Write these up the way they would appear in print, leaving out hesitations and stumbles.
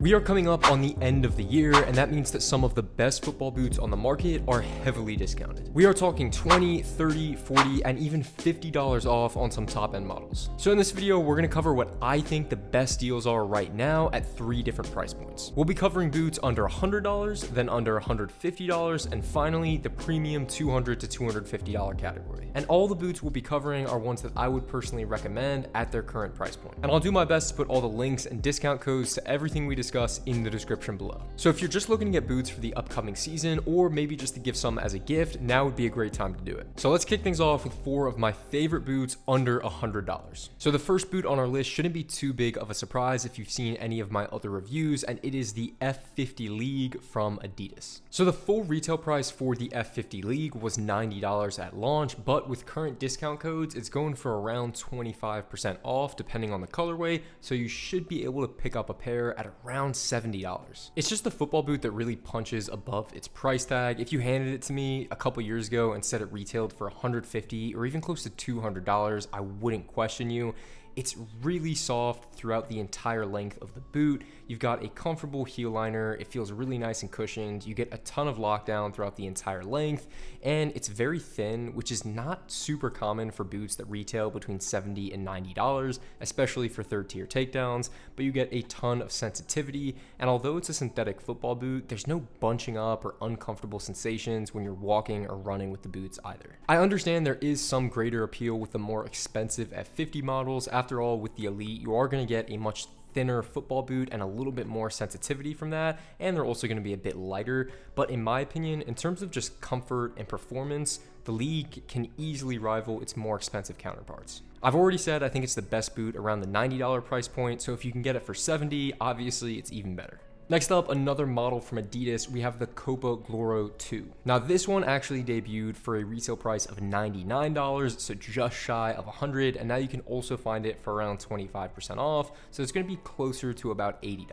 We are coming up on the end of the year, and that means that some of the best football boots on the market are heavily discounted. We are talking $20, $30, $40, and even $50 off on some top-end models. So in this video, we're going to cover what I think the best deals are right now at 3 different price points. We'll be covering boots under $100, then under $150, and finally the premium $200 to $250 category. And all the boots we'll be covering are ones that I would personally recommend at their current price point. And I'll do my best to put all the links and discount codes to everything we discuss in the description below. So if you're just looking to get boots for the upcoming season, or maybe just to give some as a gift, now would be a great time to do it. So let's kick things off with 4 of my favorite boots under $100. So the first boot on our list shouldn't be too big of a surprise if you've seen any of my other reviews, and it is the F50 League from Adidas. So the full retail price for the F50 League was $90 at launch, but with current discount codes, it's going for around 25% off depending on the colorway, so you should be able to pick up a pair at around $70. It's just the football boot that really punches above its price tag. If you handed it to me a couple years ago and said it retailed for $150 or even close to $200, I wouldn't question you. It's really soft throughout the entire length of the boot. You've got a comfortable heel liner. It feels really nice and cushioned. You get a ton of lockdown throughout the entire length, and it's very thin, which is not super common for boots that retail between $70 and $90, especially for third tier takedowns, but you get a ton of sensitivity. And although it's a synthetic football boot, there's no bunching up or uncomfortable sensations when you're walking or running with the boots either. I understand there is some greater appeal with the more expensive F50 models. After all, with the Elite, you are going to get a much thinner football boot and a little bit more sensitivity from that, and they're also going to be a bit lighter. But in my opinion, in terms of just comfort and performance, the League can easily rival its more expensive counterparts. I've already said I think it's the best boot around the $90 price point, so if you can get it for $70, obviously it's even better. Next up, another model from Adidas, we have the Copa Gloro 2. Now this one actually debuted for a retail price of $99, so just shy of $100, and now you can also find it for around 25% off, so it's going to be closer to about $80.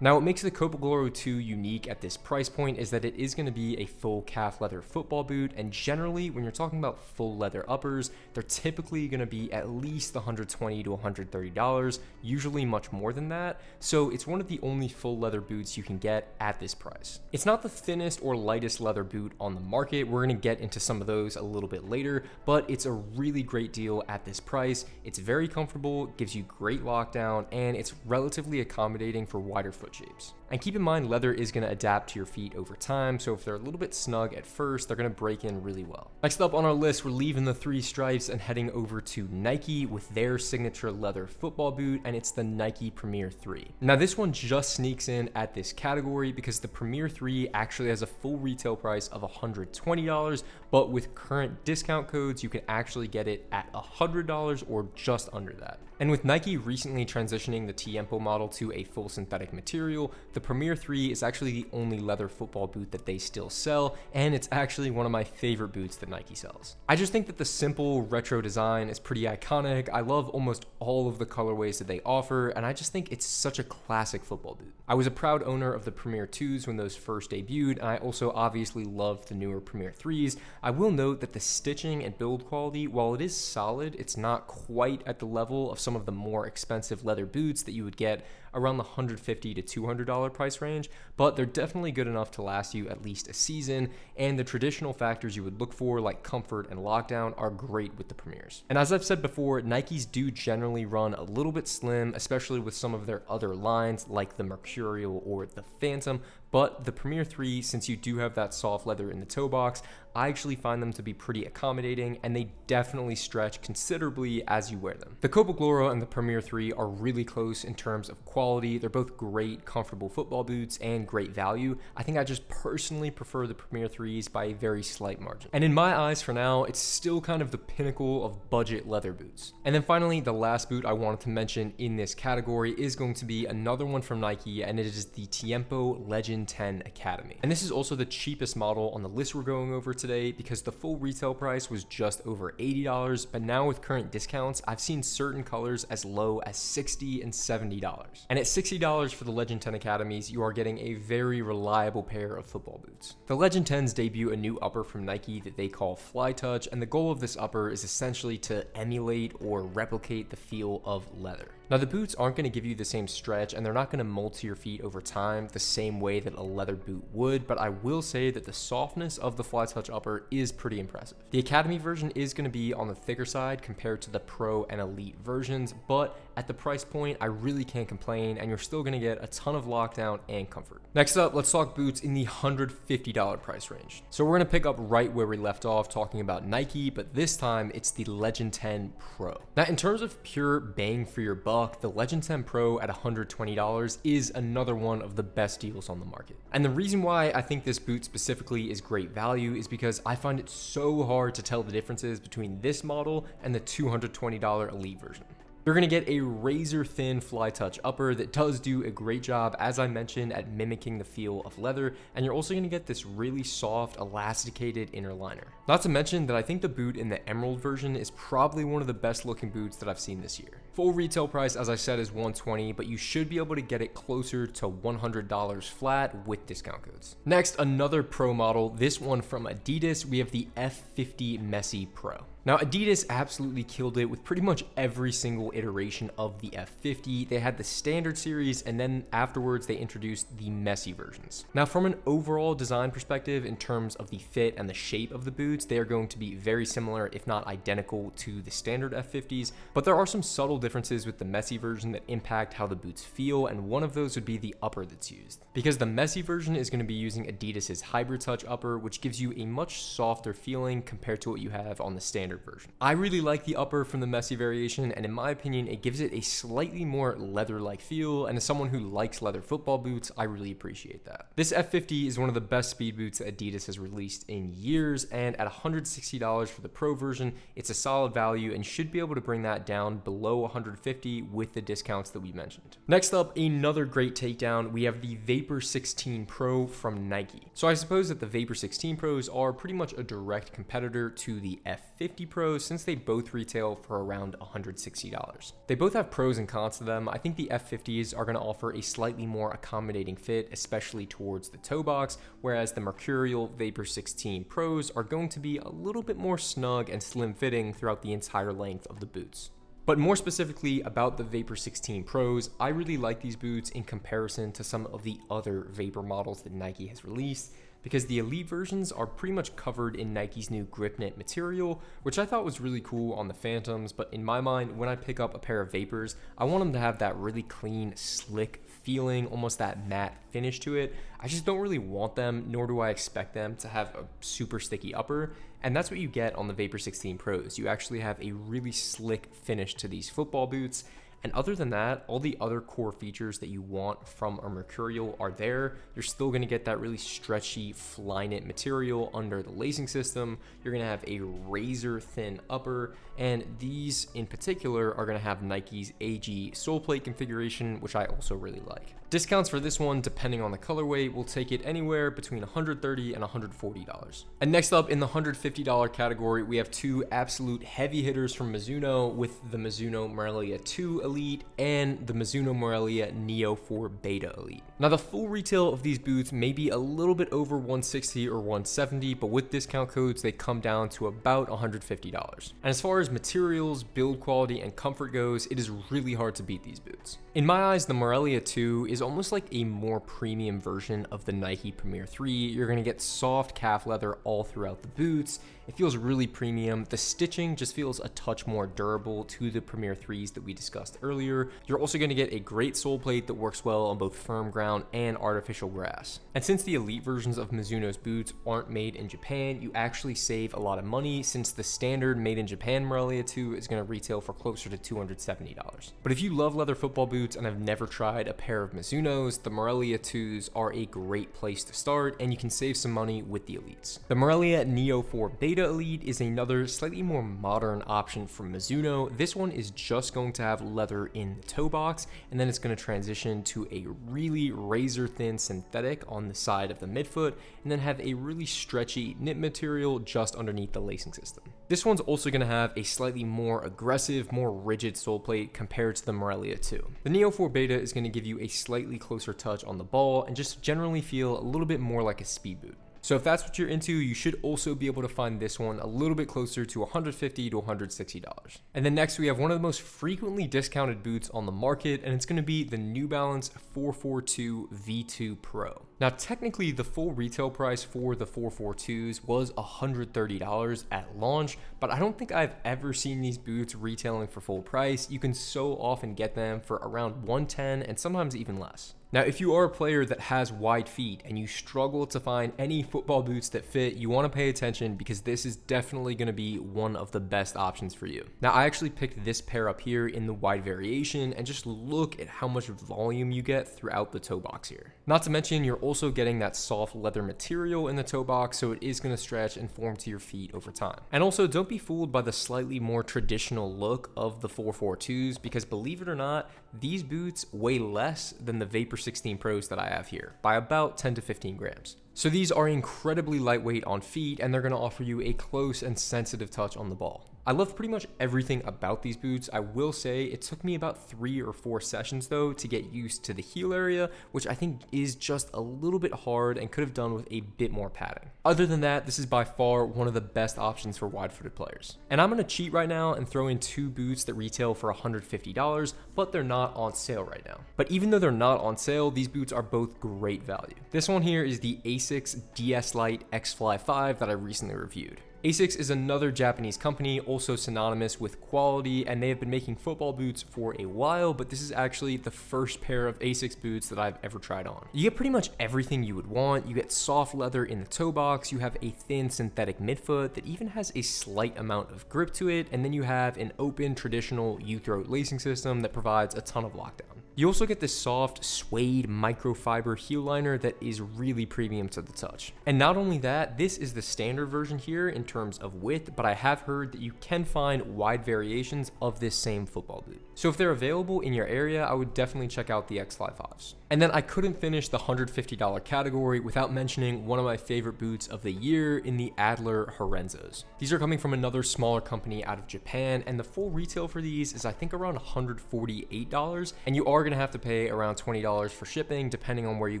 Now what makes the Copa Gloro 2 unique at this price point is that it is going to be a full calf leather football boot, and generally when you're talking about full leather uppers, they're typically going to be at least $120 to $130, usually much more than that, so it's one of the only full leather boots you can get at this price. It's not the thinnest or lightest leather boot on the market. We're going to get into some of those a little bit later, but it's a really great deal at this price. It's very comfortable, gives you great lockdown, and it's relatively accommodating for wider foot shapes. And keep in mind, leather is going to adapt to your feet over time, so if they're a little bit snug at first, they're going to break in really well. Next up on our list, we're leaving the 3 stripes and heading over to Nike with their signature leather football boot, and it's the Nike Premier 3. Now this one just sneaks in at this category because the Premier 3 actually has a full retail price of $120, but with current discount codes, you can actually get it at $100 or just under that. And with Nike recently transitioning the Tiempo model to a full synthetic material, the Premier 3 is actually the only leather football boot that they still sell, and it's actually one of my favorite boots that Nike sells. I just think that the simple retro design is pretty iconic. I love almost all of the colorways that they offer, and I just think it's such a classic football boot. I was a proud owner of the Premier 2s when those first debuted, and I also obviously loved the newer Premier 3s. I will note that the stitching and build quality, while it is solid, it's not quite at the level of some of the more expensive leather boots that you would get around the $150 to $200 price range, but they're definitely good enough to last you at least a season, and the traditional factors you would look for like comfort and lockdown are great with the Premiers. And as I've said before, Nikes do generally run a little bit slim, especially with some of their other lines like the Mercurial or the Phantom, but the Premier 3, since you do have that soft leather in the toe box, I actually find them to be pretty accommodating, and they definitely stretch considerably as you wear them. The Copa Gloro and the Premier 3 are really close in terms of quality. They're both great, comfortable football boots and great value. I think I just personally prefer the Premier 3s by a very slight margin. And in my eyes for now, it's still kind of the pinnacle of budget leather boots. And then finally, the last boot I wanted to mention in this category is going to be another one from Nike, and it is the Tiempo Legend 10 Academy. And this is also the cheapest model on the list we're going over today because the full retail price was just over $80, but now with current discounts, I've seen certain colors as low as $60 and $70. And at $60 for the Legend 10 Academies, you are getting a very reliable pair of football boots. The Legend 10s debut a new upper from Nike that they call Fly Touch, and the goal of this upper is essentially to emulate or replicate the feel of leather. Now the boots aren't going to give you the same stretch, and they're not going to mold to your feet over time the same way that a leather boot would, but I will say that the softness of the Fly Touch upper is pretty impressive. The Academy version is going to be on the thicker side compared to the Pro and Elite versions, but at the price point, I really can't complain, and you're still going to get a ton of lockdown and comfort. Next up, let's talk boots in the $150 price range. So we're going to pick up right where we left off talking about Nike, but this time it's the Legend 10 Pro. Now, in terms of pure bang for your buck, the Legend 10 Pro at $120 is another one of the best deals on the market. And the reason why I think this boot specifically is great value is because I find it so hard to tell the differences between this model and the $220 Elite version. You're going to get a razor thin Fly Touch upper that does do a great job, as I mentioned, at mimicking the feel of leather, and you're also going to get this really soft, elasticated inner liner. Not to mention that I think the boot in the Emerald version is probably one of the best looking boots that I've seen this year. Full retail price, as I said, is $120, but you should be able to get it closer to $100 flat with discount codes. Next, another Pro model, this one from Adidas. We have the F50 Messy Pro. Now, Adidas absolutely killed it with pretty much every single iteration of the F50. They had the standard series, and then afterwards they introduced the messy versions. Now, from an overall design perspective, in terms of the fit and the shape of the boots, they are going to be very similar, if not identical, to the standard F50s, but there are some subtle differences with the messy version that impact how the boots feel, and one of those would be the upper that's used. Because the messy version is going to be using Adidas's Hybrid Touch upper, which gives you a much softer feeling compared to what you have on the standard version. I really like the upper from the messy variation, and in my opinion, it gives it a slightly more leather-like feel, and as someone who likes leather football boots, I really appreciate that. This F50 is one of the best speed boots that Adidas has released in years, and at $160 for the Pro version, it's a solid value and should be able to bring that down below $150 with the discounts that we mentioned. Next up, another great takedown, we have the Vapor 16 Pro from Nike. So I suppose that the Vapor 16 Pros are pretty much a direct competitor to the F50 Pros, since they both retail for around $160. They both have pros and cons to them. I think the F50s are going to offer a slightly more accommodating fit, especially towards the toe box, whereas the Mercurial Vapor 16 Pros are going to be a little bit more snug and slim fitting throughout the entire length of the boots. But more specifically about the Vapor 16 Pros, I really like these boots in comparison to some of the other Vapor models that Nike has released, because the Elite versions are pretty much covered in Nike's new grip knit material, which I thought was really cool on the Phantoms, but in my mind, when I pick up a pair of Vapors, I want them to have that really clean, slick feeling, almost that matte finish to it. I just don't really want them, nor do I expect them to have a super sticky upper, and that's what you get on the Vapor 16 Pros. You actually have a really slick finish to these football boots. And other than that, all the other core features that you want from a Mercurial are there. You're still going to get that really stretchy fly knit material under the lacing system. You're going to have a razor thin upper, and these in particular are going to have Nike's AG sole plate configuration, which I also really like. Discounts for this one, depending on the colorway, will take it anywhere between $130 and $140. And next up in the $150 category, we have two absolute heavy hitters from Mizuno with the Mizuno Morelia 2 Elite and the Mizuno Morelia Neo 4 Beta Elite. Now the full retail of these boots may be a little bit over $160 or $170, but with discount codes, they come down to about $150. And as far as materials, build quality, and comfort goes, it is really hard to beat these boots. In my eyes, the Morelia 2 is almost like a more premium version of the Nike Premier 3. You're going to get soft calf leather all throughout the boots. It feels really premium. The stitching just feels a touch more durable to the Premier 3s that we discussed earlier. You're also going to get a great sole plate that works well on both firm ground and artificial grass. And since the Elite versions of Mizuno's boots aren't made in Japan, you actually save a lot of money, since the standard made in Japan Morelia 2 is going to retail for closer to $270. But if you love leather football boots and have never tried a pair of Mizuno's, the Morelia 2s are a great place to start, and you can save some money with the Elites. The Morelia Neo 4 Beta Elite is another slightly more modern option from Mizuno. This one is just going to have leather in the toe box, and then it's going to transition to a really razor thin synthetic on the side of the midfoot, and then have a really stretchy knit material just underneath the lacing system. This one's also going to have a slightly more aggressive, more rigid sole plate compared to the Morelia 2. The Neo 4 Beta is going to give you a slightly closer touch on the ball and just generally feel a little bit more like a speed boot. So if that's what you're into, you should also be able to find this one a little bit closer to $150 to $160. And then next we have one of the most frequently discounted boots on the market, and it's going to be the New Balance 442 V2 Pro. Now technically the full retail price for the 442s was $130 at launch, but I don't think I've ever seen these boots retailing for full price. You can so often get them for around $110 and sometimes even less. Now, if you are a player that has wide feet and you struggle to find any football boots that fit, you want to pay attention because this is definitely going to be one of the best options for you. Now, I actually picked this pair up here in the wide variation, and just look at how much volume you get throughout the toe box here. Not to mention, you're also getting that soft leather material in the toe box, so it is going to stretch and form to your feet over time. And also, don't be fooled by the slightly more traditional look of the 442s, because believe it or not, these boots weigh less than the Vapor 16 Pros that I have here by about 10 to 15 grams. So these are incredibly lightweight on feet, and they're going to offer you a close and sensitive touch on the ball. I love pretty much everything about these boots. I will say it took me about 3 or 4 sessions though to get used to the heel area, which I think is just a little bit hard and could have done with a bit more padding. Other than that, this is by far one of the best options for wide-footed players. And I'm going to cheat right now and throw in 2 boots that retail for $150, but they're not on sale right now. But even though they're not on sale, these boots are both great value. This one here is the Asics DS Lite X Fly 5 that I recently reviewed. Asics is another Japanese company, also synonymous with quality, and they have been making football boots for a while, but this is actually the first pair of Asics boots that I've ever tried on. You get pretty much everything you would want. You get soft leather in the toe box, you have a thin synthetic midfoot that even has a slight amount of grip to it, and then you have an open traditional U-throat lacing system that provides a ton of lockdown. You also get this soft suede microfiber heel liner that is really premium to the touch. And not only that, this is the standard version here in terms of width, but I have heard that you can find wide variations of this same football boot. So if they're available in your area, I would definitely check out the X Fly 5s. And then I couldn't finish the $150 category without mentioning one of my favorite boots of the year in the Adler Horenzos. These are coming from another smaller company out of Japan, and the full retail for these is I think around $148, and you are going to have to pay around $20 for shipping depending on where you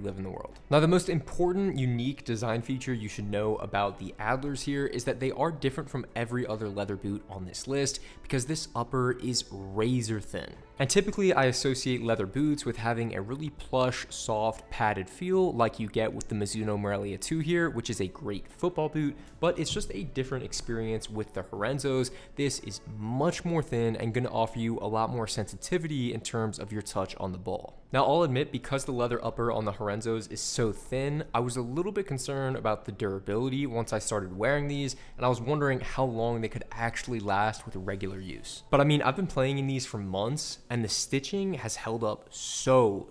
live in the world. Now, the most important unique design feature you should know about the Adlers here is that they are different from every other leather boot on this list because this upper is razor thin. And typically I associate leather boots with having a really plush, soft, padded feel like you get with the Mizuno Morelia 2 here, which is a great football boot, but it's just a different experience with the Horenzos. This is much more thin and going to offer you a lot more sensitivity in terms of your touch on the ball. Now, I'll admit, because the leather upper on the Horenzos is so thin, I was a little bit concerned about the durability once I started wearing these, and I was wondering how long they could actually last with regular use. But I mean, I've been playing in these for months, and the stitching has held up so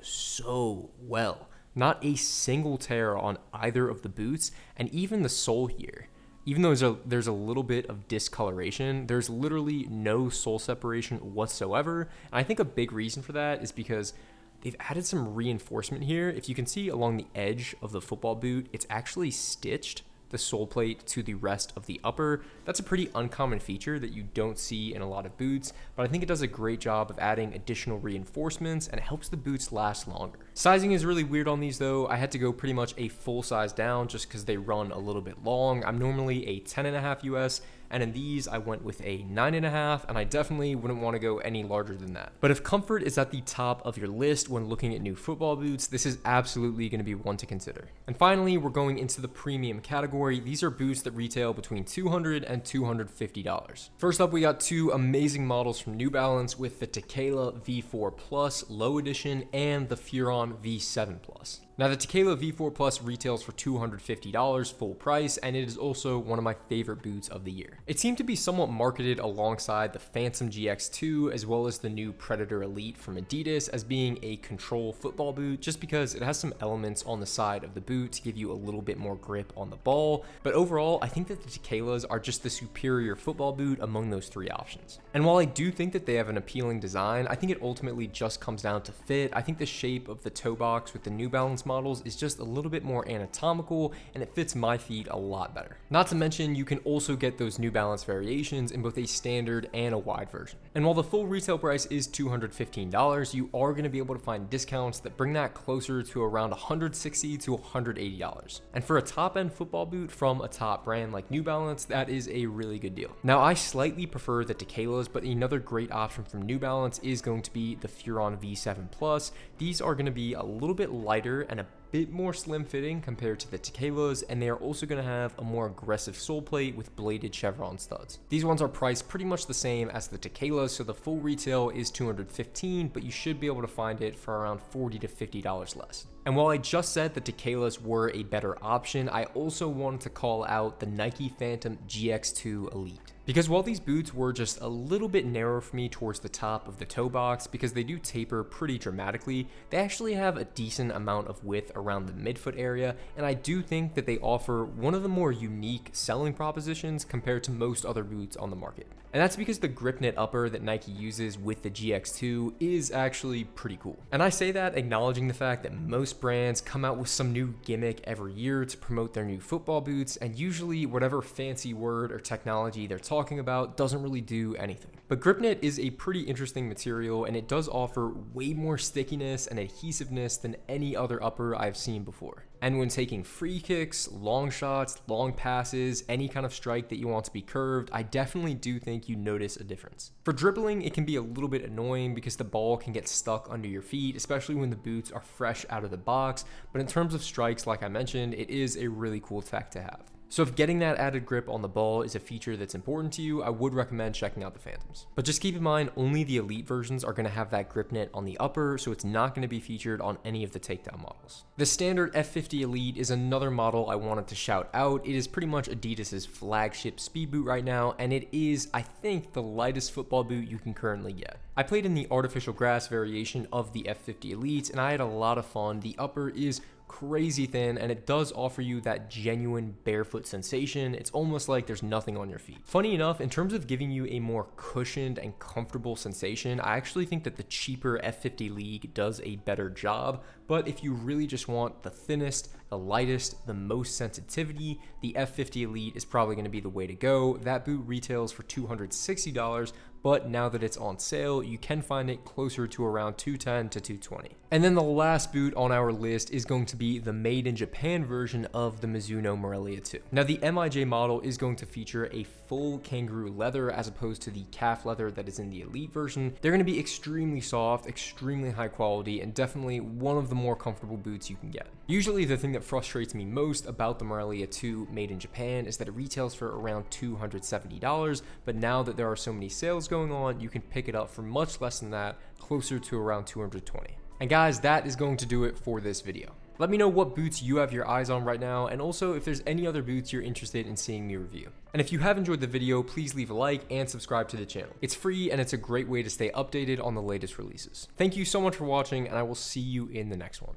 well. Not a single tear on either of the boots, and even the sole here. Even though there's a little bit of discoloration, there's literally no sole separation whatsoever. And I think a big reason for that is because they've added some reinforcement here. If you can see along the edge of the football boot, it's actually stitched the sole plate to the rest of the upper. That's a pretty uncommon feature that you don't see in a lot of boots, but I think it does a great job of adding additional reinforcements and it helps the boots last longer. Sizing is really weird on these though. I had to go pretty much a full size down just because they run a little bit long. I'm normally a 10.5 US, and in these I went with a 9.5, and I definitely wouldn't want to go any larger than that. But if comfort is at the top of your list when looking at new football boots, this is absolutely going to be one to consider. And finally, we're going into the premium category. These are boots that retail between $200 and $250. First up, we got 2 amazing models from New Balance with the Tequila V4 Plus Low Edition and the Furon V7 Plus. Now, the Tequila V4 Plus retails for $250 full price, and it is also one of my favorite boots of the year. It seemed to be somewhat marketed alongside the Phantom GX2 as well as the new Predator Elite from Adidas as being a control football boot, just because it has some elements on the side of the boot to give you a little bit more grip on the ball. But overall, I think that the Tequilas are just the superior football boot among those 3 options. And while I do think that they have an appealing design, I think it ultimately just comes down to fit. I think the shape of the toe box with the New Balance Balance models is just a little bit more anatomical and it fits my feet a lot better. Not to mention, you can also get those New Balance variations in both a standard and a wide version. And while the full retail price is $215, you are going to be able to find discounts that bring that closer to around $160 to $180. And for a top-end football boot from a top brand like New Balance, that is a really good deal. Now, I slightly prefer the Tequelas, but another great option from New Balance is going to be the Furon V7 Plus. These are going to be a little bit lighter and a bit more slim fitting compared to the Tequelas, and they are also going to have a more aggressive sole plate with bladed chevron studs. These ones are priced pretty much the same as the Tequelas, so the full retail is $215, but you should be able to find it for around $40 to $50 less. And while I just said the Tequelas were a better option, I also wanted to call out the Nike Phantom GX2 Elite. Because while these boots were just a little bit narrow for me towards the top of the toe box because they do taper pretty dramatically, they actually have a decent amount of width around the midfoot area, and I do think that they offer one of the more unique selling propositions compared to most other boots on the market. And that's because the grip knit upper that Nike uses with the GX2 is actually pretty cool. And I say that acknowledging the fact that most brands come out with some new gimmick every year to promote their new football boots, and usually whatever fancy word or technology they're talking about doesn't really do anything. But grip knit is a pretty interesting material, and it does offer way more stickiness and adhesiveness than any other upper I've seen before. And when taking free kicks, long shots, long passes, any kind of strike that you want to be curved, I definitely do think you notice a difference. For dribbling, it can be a little bit annoying because the ball can get stuck under your feet, especially when the boots are fresh out of the box. But in terms of strikes, like I mentioned, it is a really cool tech to have. So if getting that added grip on the ball is a feature that's important to you, I would recommend checking out the Phantoms. But just keep in mind, only the Elite versions are going to have that grip knit on the upper, so it's not going to be featured on any of the takedown models. The standard F50 Elite is another model I wanted to shout out. It is pretty much Adidas's flagship speed boot right now, and it is, I think, the lightest football boot you can currently get. I played in the artificial grass variation of the F50 Elite, and I had a lot of fun. The upper is crazy thin, and it does offer you that genuine barefoot sensation. It's almost like there's nothing on your feet. Funny enough, in terms of giving you a more cushioned and comfortable sensation, I actually think that the cheaper F50 League does a better job. But if you really just want the thinnest, the lightest, the most sensitivity, the F50 Elite is probably going to be the way to go. That boot retails for $260, but now that it's on sale, you can find it closer to around $210 to $220. And then the last boot on our list is going to be the made in Japan version of the Mizuno Morelia 2. Now the MIJ model is going to feature a full kangaroo leather as opposed to the calf leather that is in the Elite version. They're going to be extremely soft, extremely high quality, and definitely one of the more comfortable boots you can get. Usually the thing that frustrates me most about the Morelia 2 made in Japan is that it retails for around $270, but now that there are so many sales going on, you can pick it up for much less than that, closer to around $220. And guys, that is going to do it for this video. Let me know what boots you have your eyes on right now, and also if there's any other boots you're interested in seeing me review. And if you have enjoyed the video, please leave a like and subscribe to the channel. It's free and it's a great way to stay updated on the latest releases. Thank you so much for watching, and I will see you in the next one.